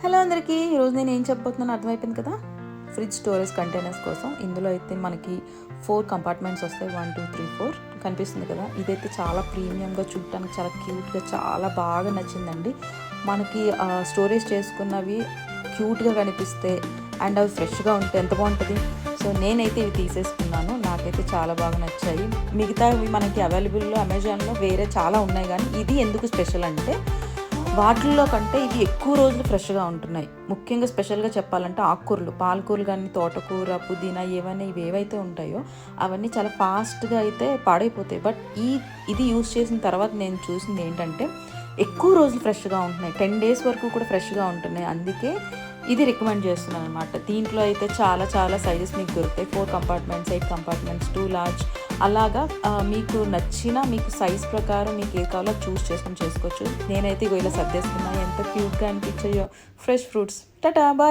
Hello అందరికీ, ఈరోజు నేను ఏం చెప్పబోతున్నానో అర్థమైపోయింది కదా. ఫ్రిడ్జ్ స్టోరేజ్ కంటైనర్స్ కోసం ఇందులో అయితే మనకి 4 కంపార్ట్మెంట్స్ వస్తాయి. 1 2 3 4 కనిపిస్తుంది కదా. ఇదైతే చాలా ప్రీమియంగా, చూడటానికి చాలా క్యూట్గా, చాలా బాగా నచ్చిందండి. మనకి స్టోరేజ్ చేసుకున్నవి క్యూట్గా కనిపిస్తే అండ్ అవి ఫ్రెష్గా ఉంటే ఎంత బాగుంటుంది. సో నేనైతే ఇవి తీసేసుకున్నాను. నాకైతే చాలా బాగా నచ్చాయి. మిగతావి మనకి అవైలబుల్లో అమెజాన్లో వేరే చాలా ఉన్నాయి, కానీ ఇది ఎందుకు స్పెషల్ అంటే వాటిల్లో కంటే ఇవి ఎక్కువ రోజులు ఫ్రెష్గా ఉంటున్నాయి. ముఖ్యంగా స్పెషల్గా చెప్పాలంటే ఆకుకూరలు, పాలకూరలు కానీ, తోటకూర, పుదీనా, ఏవైనా ఇవి ఏవైతే ఉంటాయో అవన్నీ చాలా ఫాస్ట్గా అయితే పాడైపోతాయి. బట్ ఇది యూజ్ చేసిన తర్వాత నేను చూసింది ఏంటంటే ఎక్కువ రోజులు ఫ్రెష్గా ఉంటున్నాయి. 10 days వరకు కూడా ఫ్రెష్గా ఉంటున్నాయి. అందుకే ఇది రికమెండ్ చేస్తున్నాను అనమాట. దీంట్లో అయితే చాలా చాలా సైజెస్ మీకు దొరుకుతాయి. 4 కంపార్ట్మెంట్స్, 8 కంపార్ట్మెంట్స్, 2 large అలాగా మీకు నచ్చిన మీకు సైజ్ ప్రకారం మీకు ఏ కావాలో చూస్ చేసుకొని చేసుకోవచ్చు. నేనైతే ఇలా సర్దేసుకున్నాను. ఎంత క్యూట్గా అనిపించాయో. Fresh fruits. Tata, bye.